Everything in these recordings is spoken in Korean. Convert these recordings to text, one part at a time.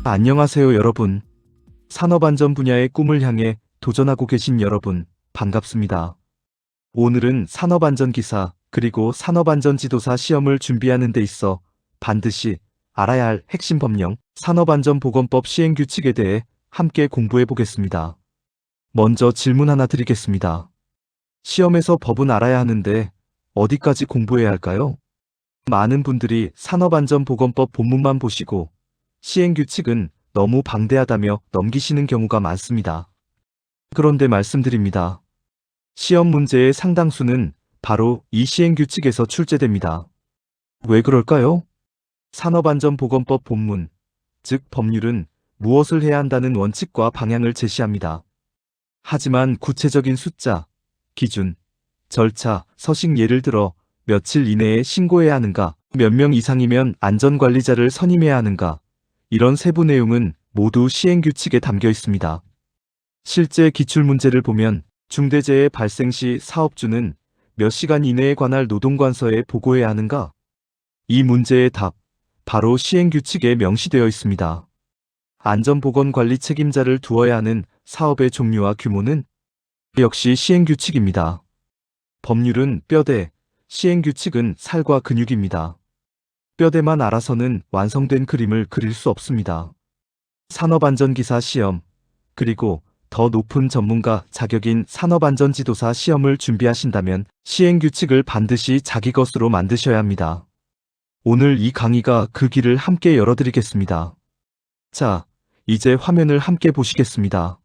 안녕하세요 여러분. 산업안전 분야의 꿈을 향해 도전하고 계신 여러분, 반갑습니다. 오늘은 산업안전기사 그리고 산업안전지도사 시험을 준비하는 데 있어 반드시 알아야 할 핵심 법령, 산업안전보건법 시행규칙에 대해 함께 공부해 보겠습니다. 먼저 질문 하나 드리겠습니다. 시험에서 법은 알아야 하는데 어디까지 공부해야 할까요? 많은 분들이 산업안전보건법 본문만 보시고 시행규칙은 너무 방대하다며 넘기시는 경우가 많습니다. 그런데 말씀드립니다. 시험 문제의 상당수는 바로 이 시행규칙에서 출제됩니다. 왜 그럴까요? 산업안전보건법 본문, 즉 법률은 무엇을 해야 한다는 원칙과 방향을 제시합니다. 하지만 구체적인 숫자, 기준, 절차, 서식 예를 들어 며칠 이내에 신고해야 하는가, 몇 명 이상이면 안전관리자를 선임해야 하는가, 이런 세부 내용은 모두 시행규칙에 담겨 있습니다. 실제 기출문제를 보면 중대재해 발생 시 사업주는 몇 시간 이내에 관할 노동관서에 보고해야 하는가? 이 문제의 답, 바로 시행규칙에 명시되어 있습니다. 안전보건관리 책임자를 두어야 하는 사업의 종류와 규모는 역시 시행규칙입니다. 법률은 뼈대, 시행규칙은 살과 근육입니다. 뼈대만 알아서는 완성된 그림을 그릴 수 없습니다. 산업안전기사 시험, 그리고 더 높은 전문가 자격인 산업안전지도사 시험을 준비하신다면 시행규칙을 반드시 자기 것으로 만드셔야 합니다. 오늘 이 강의가 그 길을 함께 열어드리겠습니다. 자, 이제 화면을 함께 보시겠습니다.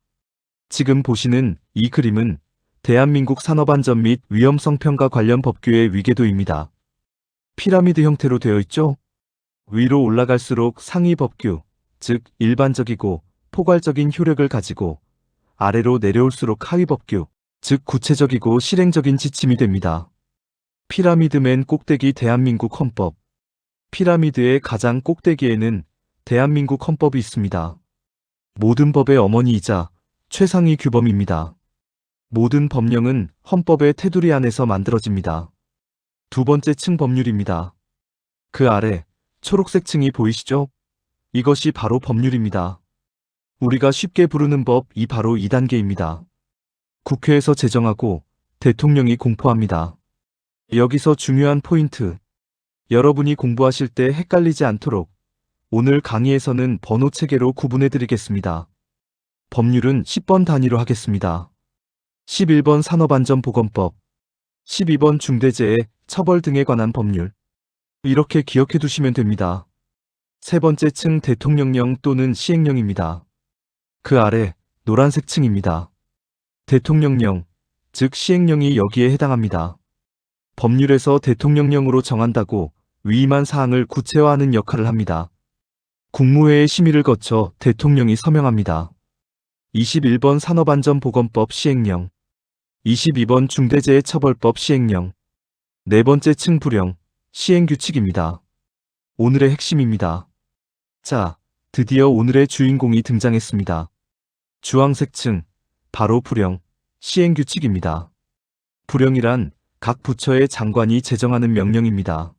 지금 보시는 이 그림은 대한민국 산업안전 및 위험성 평가 관련 법규의 위계도입니다. 피라미드 형태로 되어 있죠? 위로 올라갈수록 상위 법규, 즉 일반적이고 포괄적인 효력을 가지고 아래로 내려올수록 하위 법규, 즉 구체적이고 실행적인 지침이 됩니다. 피라미드 맨 꼭대기 대한민국 헌법. 피라미드의 가장 꼭대기에는 대한민국 헌법이 있습니다. 모든 법의 어머니이자 최상위 규범입니다. 모든 법령은 헌법의 테두리 안에서 만들어집니다. 두 번째 층 법률입니다. 그 아래 초록색 층이 보이시죠? 이것이 바로 법률입니다. 우리가 쉽게 부르는 법이 바로 2단계입니다. 국회에서 제정하고 대통령이 공포합니다. 여기서 중요한 포인트. 여러분이 공부하실 때 헷갈리지 않도록 오늘 강의에서는 번호 체계로 구분해 드리겠습니다. 법률은 10번 단위로 하겠습니다. 11번 산업안전보건법, 12번 중대재해 처벌 등에 관한 법률. 이렇게 기억해 두시면 됩니다. 세 번째 층 대통령령 또는 시행령입니다. 그 아래 노란색 층입니다. 대통령령, 즉 시행령이 여기에 해당합니다. 법률에서 대통령령으로 정한다고 위임한 사항을 구체화하는 역할을 합니다. 국무회의 심의를 거쳐 대통령이 서명합니다. 21번 산업안전보건법 시행령, 22번 중대재해처벌법 시행령. 네 번째 층 불령, 시행규칙입니다. 오늘의 핵심입니다. 자, 드디어 오늘의 주인공이 등장했습니다. 주황색 층, 바로 불령, 시행규칙입니다. 불령이란 각 부처의 장관이 제정하는 명령입니다.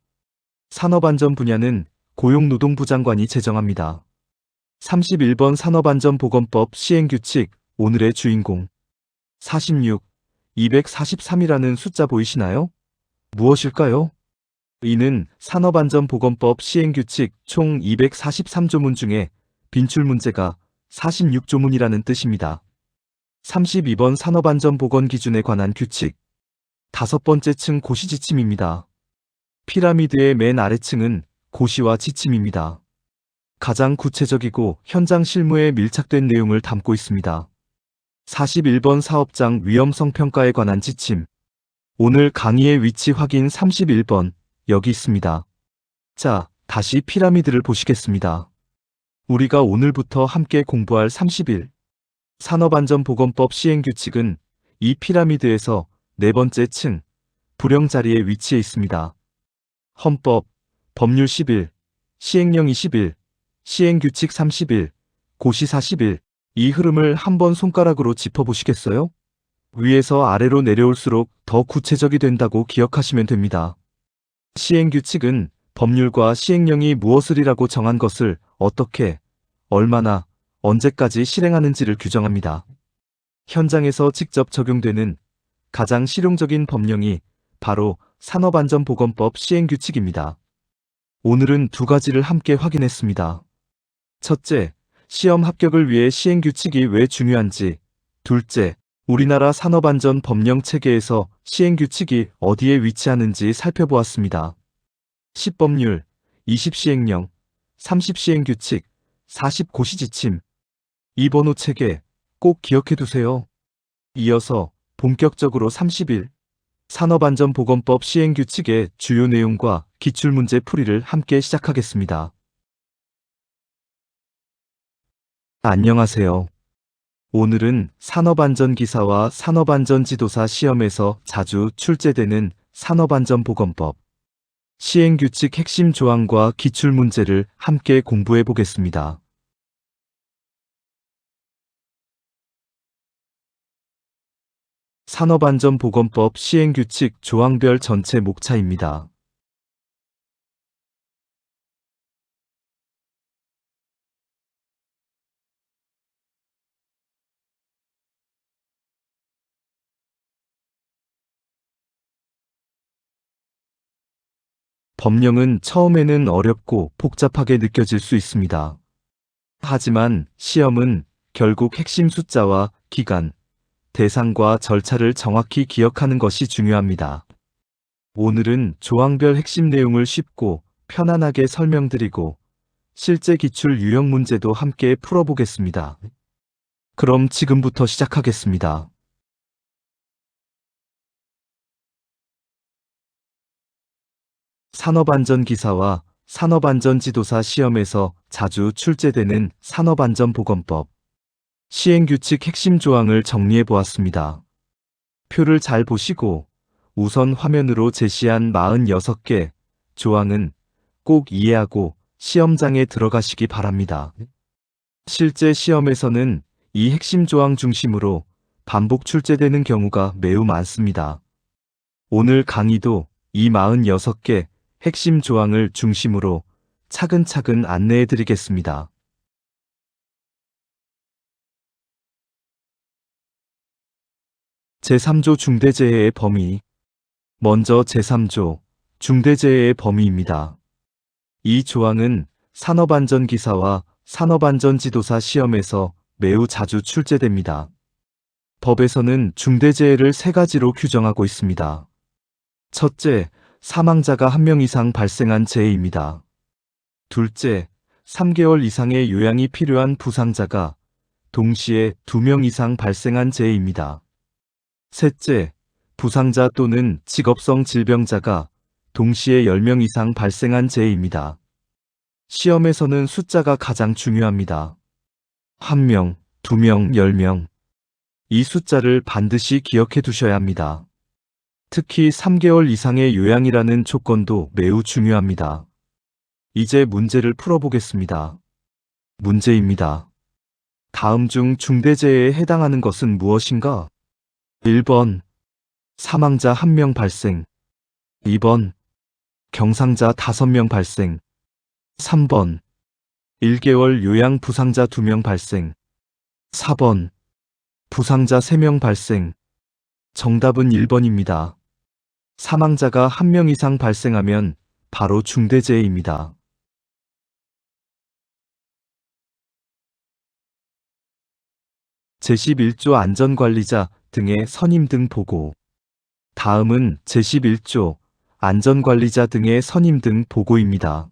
산업안전 분야는 고용노동부 장관이 제정합니다. 31번 산업안전보건법 시행규칙, 오늘의 주인공. 46, 243이라는 숫자 보이시나요? 무엇일까요? 이는 산업안전보건법 시행규칙 총 243조문 중에 빈출문제가 46조문이라는 뜻입니다. 32번 산업안전보건기준에 관한 규칙. 다섯 번째 층 고시지침입니다. 피라미드의 맨 아래층은 고시와 지침입니다. 가장 구체적이고 현장 실무에 밀착된 내용을 담고 있습니다. 41번 사업장 위험성 평가에 관한 지침. 오늘 강의의 위치 확인 31번, 여기 있습니다. 자, 다시 피라미드를 보시겠습니다. 우리가 오늘부터 함께 공부할 30일 산업안전보건법 시행규칙은 이 피라미드에서 네 번째 층, 불령 자리에 위치해 있습니다. 헌법, 법률 10일, 시행령 20일, 시행규칙 30일, 고시 40일, 이 흐름을 한번 손가락으로 짚어보시겠어요? 위에서 아래로 내려올수록 더 구체적이 된다고 기억하시면 됩니다. 시행규칙은 법률과 시행령이 무엇을이라고 정한 것을 어떻게 얼마나, 언제까지 실행하는지를 규정합니다. 현장에서 직접 적용되는 가장 실용적인 법령이 바로 산업안전보건법 시행규칙입니다. 오늘은 두 가지를 함께 확인했습니다. 첫째, 시험 합격을 위해 시행규칙이 왜 중요한지. 둘째, 우리나라 산업안전 법령 체계에서 시행규칙이 어디에 위치하는지 살펴보았습니다. 10법률, 20시행령, 30시행규칙, 40고시지침. 이 번호 체계 꼭 기억해두세요. 이어서 본격적으로 30일 산업안전보건법 시행규칙의 주요 내용과 기출문제 풀이를 함께 시작하겠습니다. 안녕하세요. 오늘은 산업안전기사와 산업안전지도사 시험에서 자주 출제되는 산업안전보건법 시행규칙 핵심 조항과 기출문제를 함께 공부해 보겠습니다. 산업안전보건법 시행규칙 조항별 전체 목차입니다. 법령은 처음에는 어렵고 복잡하게 느껴질 수 있습니다. 하지만 시험은 결국 핵심 숫자와 기간, 대상과 절차를 정확히 기억하는 것이 중요합니다. 오늘은 조항별 핵심 내용을 쉽고 편안하게 설명드리고 실제 기출 유형 문제도 함께 풀어보겠습니다. 그럼 지금부터 시작하겠습니다. 산업안전기사와 산업안전지도사 시험에서 자주 출제되는 산업안전보건법 시행규칙 핵심 조항을 정리해 보았습니다. 표를 잘 보시고 우선 화면으로 제시한 46개 조항은 꼭 이해하고 시험장에 들어가시기 바랍니다. 실제 시험에서는 이 핵심 조항 중심으로 반복 출제되는 경우가 매우 많습니다. 오늘 강의도 이 46개 핵심 조항을 중심으로 차근차근 안내해 드리겠습니다. 제3조 중대재해의 범위. 먼저 제3조 중대재해의 범위입니다. 이 조항은 산업안전기사와 산업안전지도사 시험에서 매우 자주 출제됩니다. 법에서는 중대재해를 세 가지로 규정하고 있습니다. 첫째, 사망자가 1명 이상 발생한 재해입니다. 둘째, 3개월 이상의 요양이 필요한 부상자가 동시에 2명 이상 발생한 재해입니다. 셋째, 부상자 또는 직업성 질병자가 동시에 10명 이상 발생한 재해입니다. 시험에서는 숫자가 가장 중요합니다. 1명, 2명, 10명. 이 숫자를 반드시 기억해 두셔야 합니다. 특히 3개월 이상의 요양이라는 조건도 매우 중요합니다. 이제 문제를 풀어보겠습니다. 문제입니다. 다음 중 중대재해에 해당하는 것은 무엇인가? 1번 사망자 1명 발생 2번 경상자 5명 발생 3번 1개월 요양 부상자 2명 발생 4번 부상자 3명 발생 정답은 1번입니다. 사망자가 1명 이상 발생하면 바로 중대재해입니다. 제11조 안전관리자 등의 선임 등 보고. 다음은 제11조 안전관리자 등의 선임 등 보고입니다.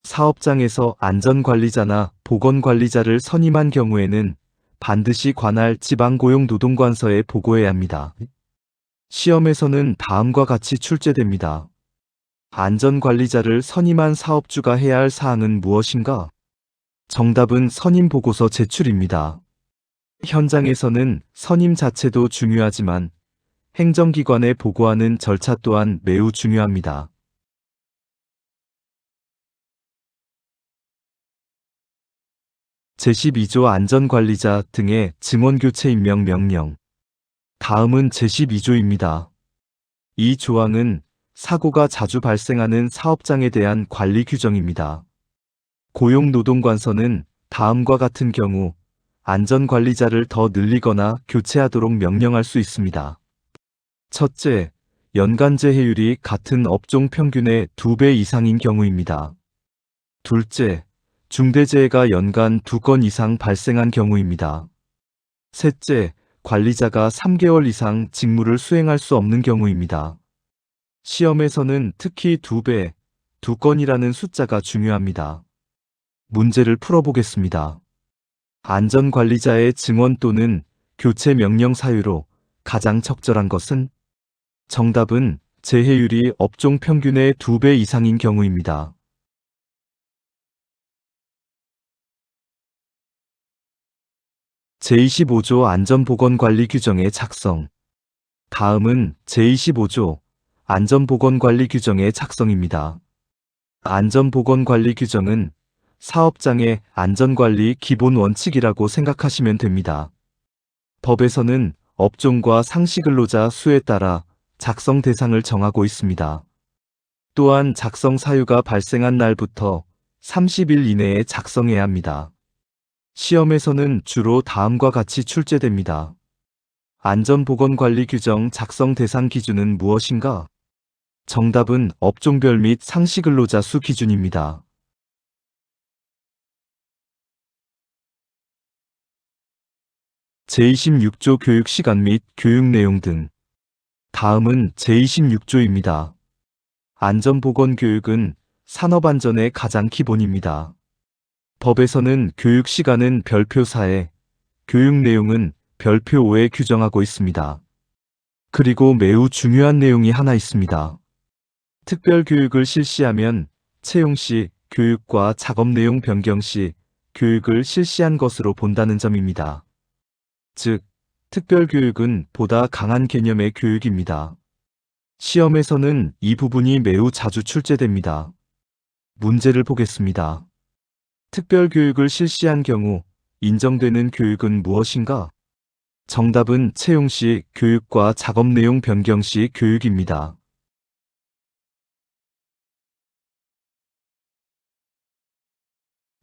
사업장에서 안전관리자나 보건관리자를 선임한 경우에는 반드시 관할 지방고용노동관서에 보고해야 합니다. 시험에서는 다음과 같이 출제됩니다. 안전관리자를 선임한 사업주가 해야 할 사항은 무엇인가? 정답은 선임보고서 제출입니다. 현장에서는 선임 자체도 중요하지만 행정기관에 보고하는 절차 또한 매우 중요합니다. 제12조 안전관리자 등의 증원교체 임명 명령. 다음은 제12조입니다. 이 조항은 사고가 자주 발생하는 사업장에 대한 관리 규정입니다. 고용노동관서는 다음과 같은 경우 안전관리자를 더 늘리거나 교체하도록 명령할 수 있습니다. 첫째, 연간 재해율이 같은 업종 평균의 2배 이상인 경우입니다. 둘째, 중대재해가 연간 2건 이상 발생한 경우입니다. 셋째, 관리자가 3개월 이상 직무를 수행할 수 없는 경우입니다. 시험에서는 특히 2배, 2건이라는 숫자가 중요합니다. 문제를 풀어보겠습니다. 안전관리자의 증언 또는 교체 명령 사유로 가장 적절한 것은? 정답은 재해율이 업종 평균의 2배 이상인 경우입니다. 제25조 안전보건관리 규정의 작성. 다음은 제25조 안전보건관리 규정의 작성입니다. 안전보건관리 규정은 사업장의 안전관리 기본 원칙이라고 생각하시면 됩니다. 법에서는 업종과 상시근로자 수에 따라 작성 대상을 정하고 있습니다. 또한 작성 사유가 발생한 날부터 30일 이내에 작성해야 합니다. 시험에서는 주로 다음과 같이 출제됩니다. 안전보건관리 규정 작성 대상 기준은 무엇인가? 정답은 업종별 및 상시근로자 수 기준입니다. 제26조 교육시간 및 교육 내용 등. 다음은 제26조입니다. 안전보건교육은 산업안전의 가장 기본입니다. 법에서는 교육시간은 별표 4에, 교육 내용은 별표 5에 규정하고 있습니다. 그리고 매우 중요한 내용이 하나 있습니다. 특별교육을 실시하면 채용 시 교육과 작업 내용 변경 시 교육을 실시한 것으로 본다는 점입니다. 즉, 특별교육은 보다 강한 개념의 교육입니다. 시험에서는 이 부분이 매우 자주 출제됩니다. 문제를 보겠습니다. 특별교육을 실시한 경우 인정되는 교육은 무엇인가? 정답은 채용 시 교육과 작업 내용 변경 시 교육입니다.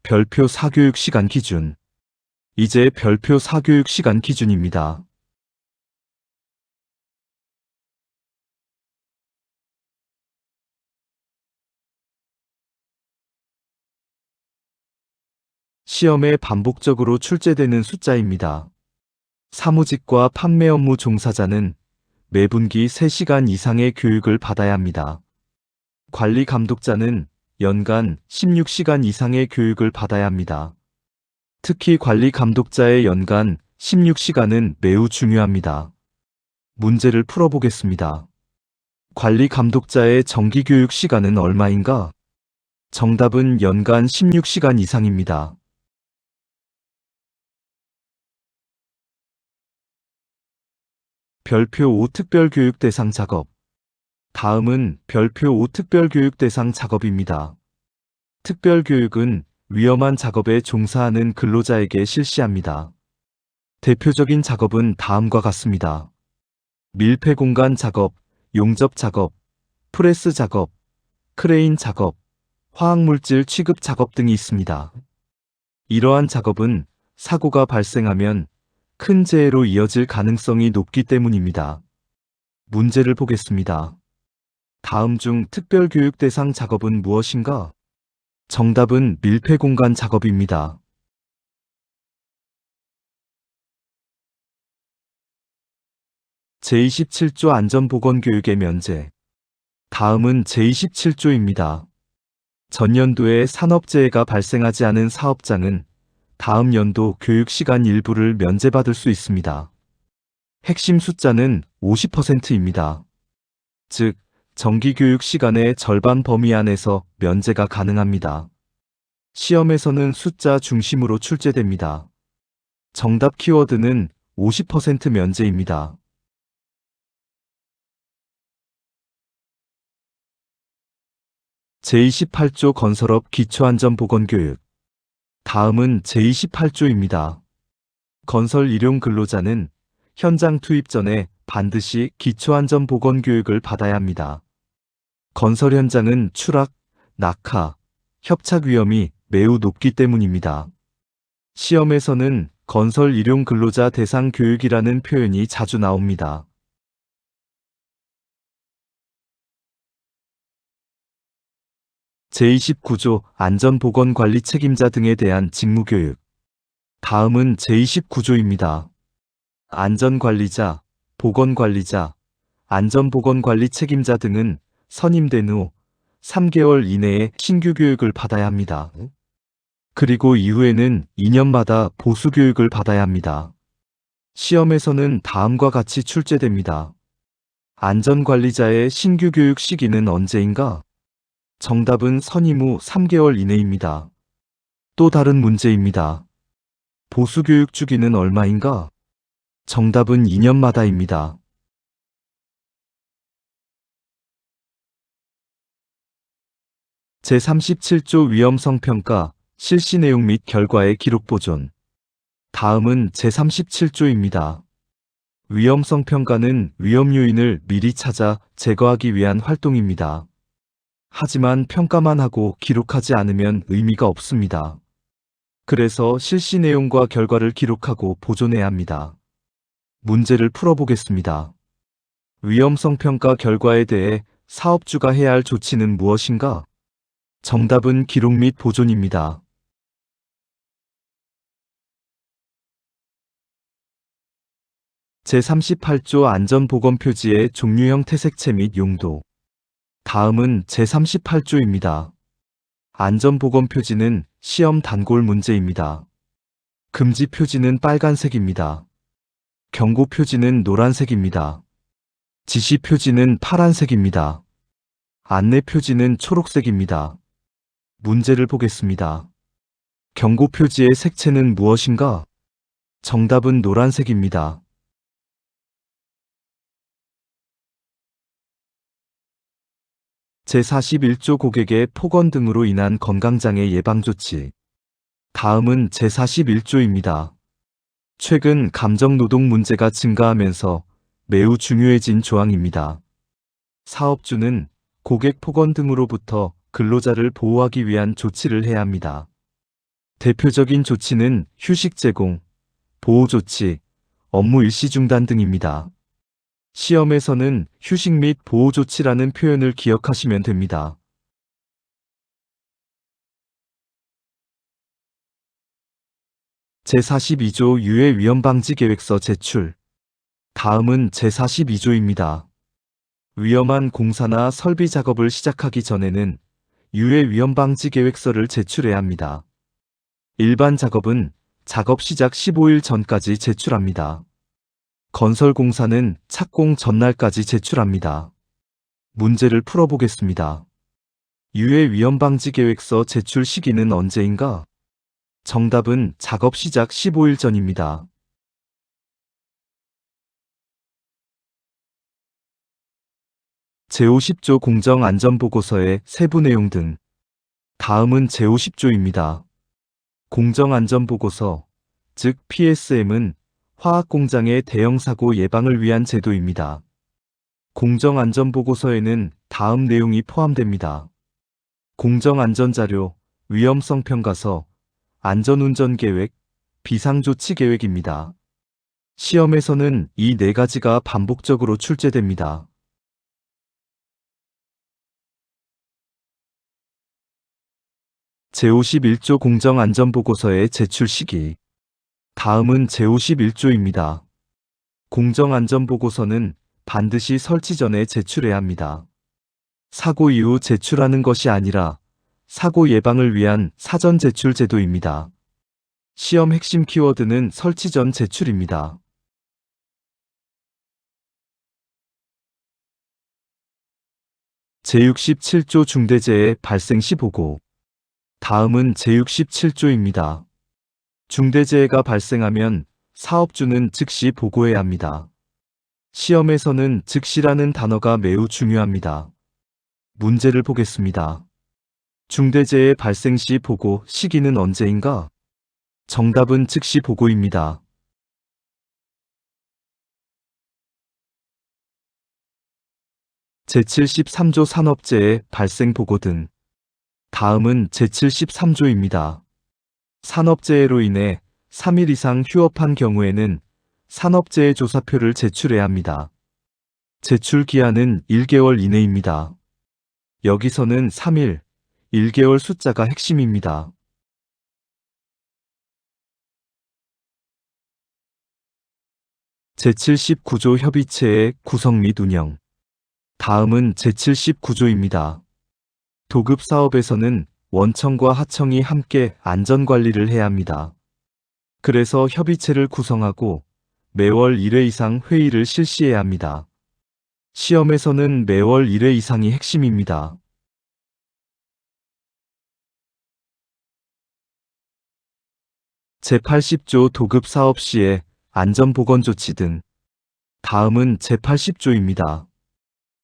별표 4교육 시간 기준. 이제 별표 4교육 시간 기준입니다. 시험에 반복적으로 출제되는 숫자입니다. 사무직과 판매 업무 종사자는 매분기 3시간 이상의 교육을 받아야 합니다. 관리 감독자는 연간 16시간 이상의 교육을 받아야 합니다. 특히 관리 감독자의 연간 16시간은 매우 중요합니다. 문제를 풀어보겠습니다. 관리 감독자의 정기교육 시간은 얼마인가? 정답은 연간 16시간 이상입니다. 별표 5 특별교육 대상 작업. 다음은 별표 5 특별교육 대상 작업입니다. 특별교육은 위험한 작업에 종사하는 근로자에게 실시합니다. 대표적인 작업은 다음과 같습니다. 밀폐공간 작업, 용접 작업, 프레스 작업, 크레인 작업, 화학물질 취급 작업 등이 있습니다. 이러한 작업은 사고가 발생하면 큰 재해로 이어질 가능성이 높기 때문입니다. 문제를 보겠습니다. 다음 중 특별교육 대상 작업은 무엇인가? 정답은 밀폐공간 작업입니다. 제27조 안전보건교육의 면제. 다음은 제27조입니다. 전년도에 산업재해가 발생하지 않은 사업장은 다음 연도 교육시간 일부를 면제받을 수 있습니다. 핵심 숫자는 50%입니다. 즉, 정기교육 시간의 절반 범위 안에서 면제가 가능합니다. 시험에서는 숫자 중심으로 출제됩니다. 정답 키워드는 50% 면제입니다. 제28조 건설업 기초안전보건교육. 다음은 제28조입니다. 건설 일용 근로자는 현장 투입 전에 반드시 기초안전보건교육을 받아야 합니다. 건설 현장은 추락, 낙하, 협착 위험이 매우 높기 때문입니다. 시험에서는 건설 일용 근로자 대상 교육이라는 표현이 자주 나옵니다. 제29조 안전보건관리 책임자 등에 대한 직무교육. 다음은 제29조입니다. 안전관리자, 보건관리자, 안전보건관리 책임자 등은 선임된 후 3개월 이내에 신규 교육을 받아야 합니다. 그리고 이후에는 2년마다 보수 교육을 받아야 합니다. 시험에서는 다음과 같이 출제됩니다. 안전관리자의 신규 교육 시기는 언제인가? 정답은 선임 후 3개월 이내입니다. 또 다른 문제입니다. 보수 교육 주기는 얼마인가? 정답은 2년마다입니다. 제37조 위험성 평가, 실시 내용 및 결과의 기록 보존. 다음은 제37조입니다. 위험성 평가는 위험 요인을 미리 찾아 제거하기 위한 활동입니다. 하지만 평가만 하고 기록하지 않으면 의미가 없습니다. 그래서 실시 내용과 결과를 기록하고 보존해야 합니다. 문제를 풀어보겠습니다. 위험성 평가 결과에 대해 사업주가 해야 할 조치는 무엇인가? 정답은 기록 및 보존입니다. 제38조 안전보건표지의 종류형 태색체 및 용도. 다음은 제38조입니다. 안전보건표지는 시험 단골 문제입니다. 금지 표지는 빨간색입니다. 경고 표지는 노란색입니다. 지시 표지는 파란색입니다. 안내 표지는 초록색입니다. 문제를 보겠습니다. 경고 표지의 색채는 무엇인가? 정답은 노란색입니다. 제41조 고객의 폭언 등으로 인한 건강장애 예방조치. 다음은 제41조입니다. 최근 감정노동 문제가 증가하면서 매우 중요해진 조항입니다. 사업주는 고객 폭언 등으로부터 근로자를 보호하기 위한 조치를 해야 합니다. 대표적인 조치는 휴식 제공, 보호 조치, 업무 일시 중단 등입니다. 시험에서는 휴식 및 보호 조치라는 표현을 기억하시면 됩니다. 제42조 유해 위험 방지 계획서 제출. 다음은 제42조입니다. 위험한 공사나 설비 작업을 시작하기 전에는 유해 위험 방지 계획서를 제출해야 합니다. 일반 작업은 작업 시작 15일 전까지 제출합니다. 건설 공사는 착공 전날까지 제출합니다. 문제를 풀어보겠습니다. 유해 위험 방지 계획서 제출 시기는 언제인가? 정답은 작업 시작 15일 전입니다. 제50조 공정안전보고서의 세부 내용 등. 다음은 제50조입니다. 공정안전보고서, 즉 PSM은 화학공장의 대형사고 예방을 위한 제도입니다. 공정안전보고서에는 다음 내용이 포함됩니다. 공정안전자료, 위험성평가서, 안전운전계획, 비상조치계획입니다. 시험에서는 이 네 가지가 반복적으로 출제됩니다. 제51조 공정안전보고서의 제출 시기. 다음은 제51조입니다. 공정안전보고서는 반드시 설치 전에 제출해야 합니다. 사고 이후 제출하는 것이 아니라 사고 예방을 위한 사전 제출 제도입니다. 시험 핵심 키워드는 설치 전 제출입니다. 제67조 중대재해 발생 시 보고. 다음은 제67조입니다. 중대재해가 발생하면 사업주는 즉시 보고해야 합니다. 시험에서는 즉시라는 단어가 매우 중요합니다. 문제를 보겠습니다. 중대재해 발생 시 보고 시기는 언제인가? 정답은 즉시 보고입니다. 제73조 산업재해 발생 보고 등. 다음은 제73조입니다. 산업재해로 인해 3일 이상 휴업한 경우에는 산업재해 조사표를 제출해야 합니다. 제출 기한은 1개월 이내입니다. 여기서는 3일, 1개월 숫자가 핵심입니다. 제79조 협의체의 구성 및 운영. 다음은 제79조입니다. 도급 사업에서는 원청과 하청이 함께 안전관리를 해야 합니다. 그래서 협의체를 구성하고 매월 1회 이상 회의를 실시해야 합니다. 시험에서는 매월 1회 이상이 핵심입니다. 제80조 도급 사업 시의 안전보건조치 등. 다음은 제80조입니다.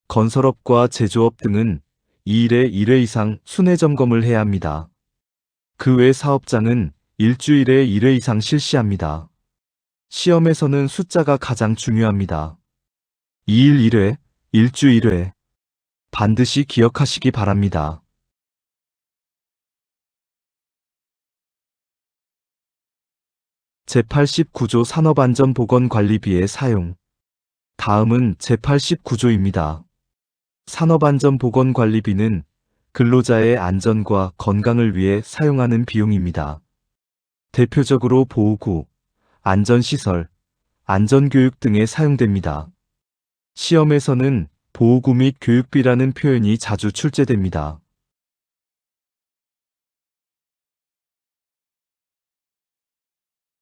건설업과 제조업 등은 2일에 1회 이상 순회 점검을 해야 합니다. 그 외 사업장은 일주일에 1회 이상 실시합니다. 시험에서는 숫자가 가장 중요합니다. 2일 1회, 일주 1회. 반드시 기억하시기 바랍니다. 제89조 산업안전보건관리비의 사용. 다음은 제89조입니다. 산업안전보건관리비는 근로자의 안전과 건강을 위해 사용하는 비용입니다. 대표적으로 보호구, 안전시설, 안전교육 등에 사용됩니다. 시험에서는 보호구 및 교육비라는 표현이 자주 출제됩니다.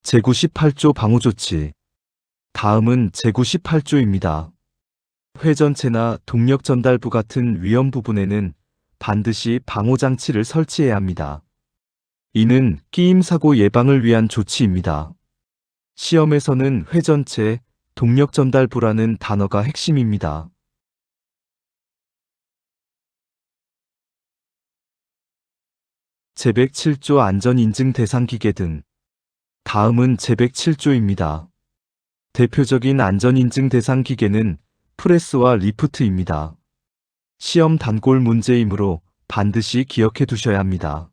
제98조 방호조치. 다음은 제98조입니다. 회전체나 동력전달부 같은 위험 부분에는 반드시 방호장치를 설치해야 합니다. 이는 끼임사고 예방을 위한 조치입니다. 시험에서는 회전체, 동력전달부라는 단어가 핵심입니다. 제107조 안전인증 대상기계 등. 다음은 제107조입니다. 대표적인 안전인증 대상기계는 프레스와 리프트입니다. 시험 단골 문제이므로 반드시 기억해 두셔야 합니다.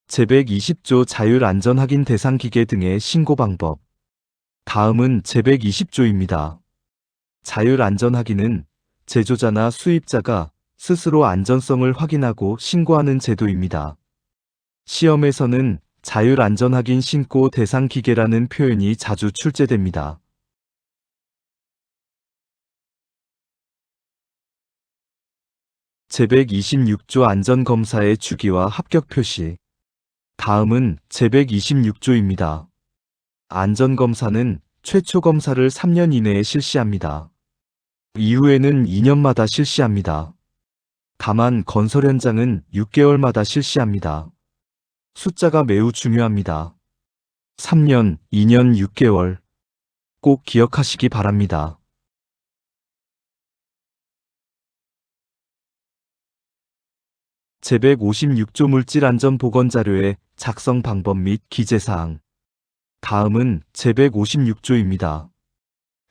제120조 자율안전확인 대상기계 등의 신고 방법. 다음은 제120조입니다. 자율안전확인은 제조자나 수입자가 스스로 안전성을 확인하고 신고하는 제도입니다. 시험에서는 자율안전확인 신고 대상기계라는 표현이 자주 출제됩니다. 제126조 안전검사의 주기와 합격 표시. 다음은 제126조입니다. 안전검사는 최초 검사를 3년 이내에 실시합니다. 이후에는 2년마다 실시합니다. 다만 건설 현장은 6개월마다 실시합니다. 숫자가 매우 중요합니다. 3년, 2년, 6개월. 꼭 기억하시기 바랍니다. 제156조 물질안전보건자료의 작성 방법 및 기재사항. 다음은 제156조입니다.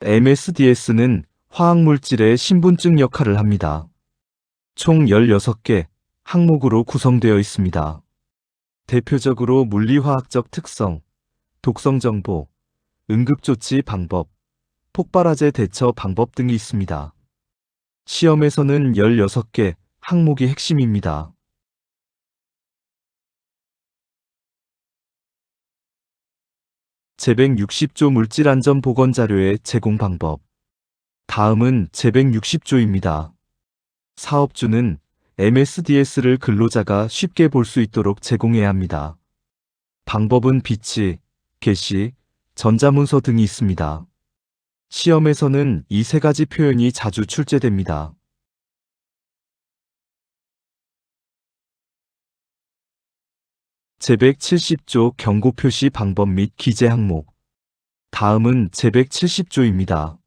MSDS는 화학물질의 신분증 역할을 합니다. 총 16개 항목으로 구성되어 있습니다. 대표적으로 물리화학적 특성, 독성 정보, 응급조치 방법, 폭발화재 대처 방법 등이 있습니다. 시험에서는 16개 항목이 핵심입니다. 제160조 물질안전보건자료의 제공 방법. 다음은 제160조입니다. 사업주는 MSDS를 근로자가 쉽게 볼 수 있도록 제공해야 합니다. 방법은 비치, 게시, 전자문서 등이 있습니다. 시험에서는 이 세 가지 표현이 자주 출제됩니다. 제170조 경고표시 방법 및 기재 항목. 다음은 제170조입니다.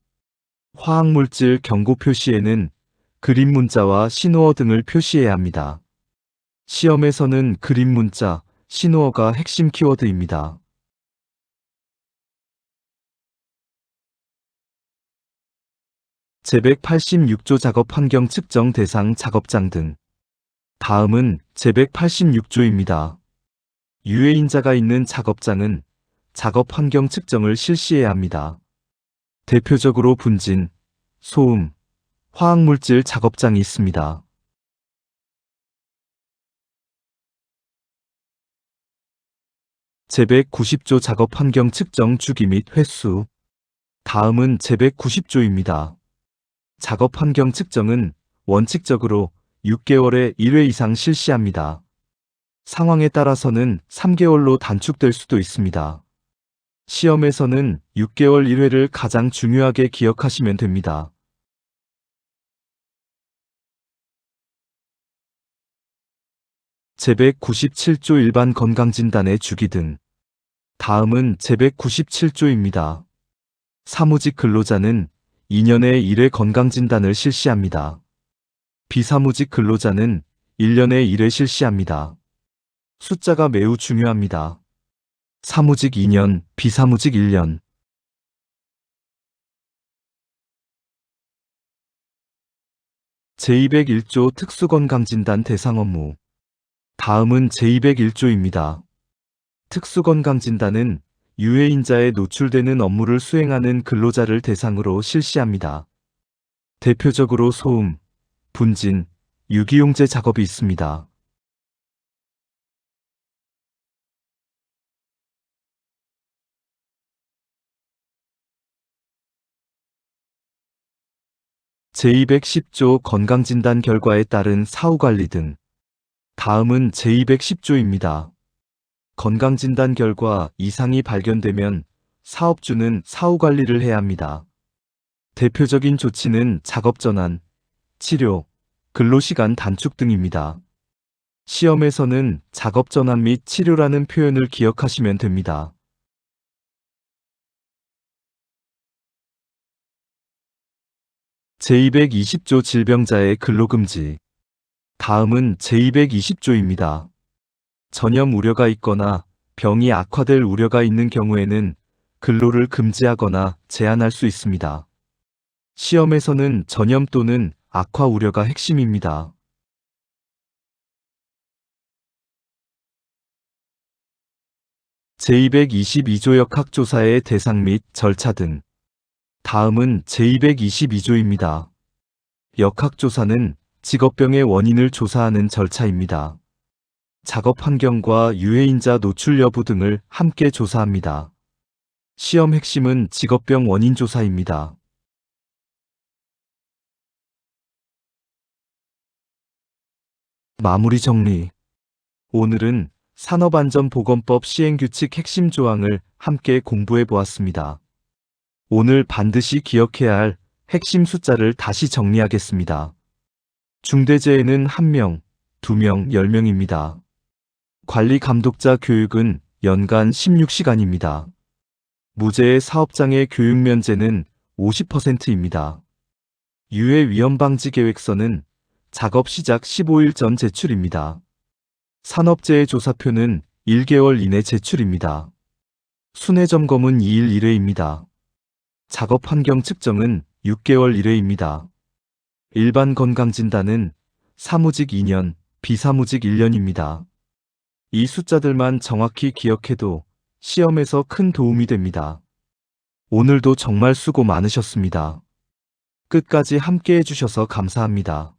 화학물질 경고표시에는 그림 문자와 신호어 등을 표시해야 합니다. 시험에서는 그림 문자, 신호어가 핵심 키워드입니다. 제186조 작업 환경 측정 대상 작업장 등. 다음은 제186조입니다. 유해인자가 있는 작업장은 작업 환경 측정을 실시해야 합니다. 대표적으로 분진, 소음, 화학물질 작업장이 있습니다. 제190조 작업 환경 측정 주기 및 횟수. 다음은 제190조입니다. 작업 환경 측정은 원칙적으로 6개월에 1회 이상 실시합니다. 상황에 따라서는 3개월로 단축될 수도 있습니다. 시험에서는 6개월 1회를 가장 중요하게 기억하시면 됩니다. 제197조 일반 건강진단의 주기 등. 다음은 제197조입니다. 사무직 근로자는 2년에 1회 건강진단을 실시합니다. 비사무직 근로자는 1년에 1회 실시합니다. 숫자가 매우 중요합니다. 사무직 2년, 비사무직 1년. 제201조 특수건강진단 대상 업무. 다음은 제201조입니다. 특수건강진단은 유해인자에 노출되는 업무를 수행하는 근로자를 대상으로 실시합니다. 대표적으로 소음, 분진, 유기용제 작업이 있습니다. 제210조 건강진단 결과에 따른 사후관리 등. 다음은 제210조입니다. 건강진단 결과 이상이 발견되면 사업주는 사후관리를 해야 합니다. 대표적인 조치는 작업전환, 치료, 근로시간 단축 등입니다. 시험에서는 작업전환 및 치료라는 표현을 기억하시면 됩니다. 제220조 질병자의 근로금지. 다음은 제220조입니다. 전염 우려가 있거나 병이 악화될 우려가 있는 경우에는 근로를 금지하거나 제한할 수 있습니다. 시험에서는 전염 또는 악화 우려가 핵심입니다. 제222조 역학조사의 대상 및 절차 등. 다음은 제222조입니다. 역학조사는 직업병의 원인을 조사하는 절차입니다. 작업 환경과 유해인자 노출 여부 등을 함께 조사합니다. 시험 핵심은 직업병 원인 조사입니다. 마무리 정리. 오늘은 산업안전보건법 시행규칙 핵심 조항을 함께 공부해 보았습니다. 오늘 반드시 기억해야 할 핵심 숫자를 다시 정리하겠습니다. 중대재해는 1명, 2명, 10명입니다. 관리 감독자 교육은 연간 16시간입니다. 무재해 사업장의 교육 면제는 50%입니다. 유해 위험 방지 계획서는 작업 시작 15일 전 제출입니다. 산업재해 조사표는 1개월 이내 제출입니다. 순회 점검은 2일 1회입니다. 작업 환경 측정은 6개월 1회입니다. 일반 건강진단은 사무직 2년, 비사무직 1년입니다. 이 숫자들만 정확히 기억해도 시험에서 큰 도움이 됩니다. 오늘도 정말 수고 많으셨습니다. 끝까지 함께 해주셔서 감사합니다.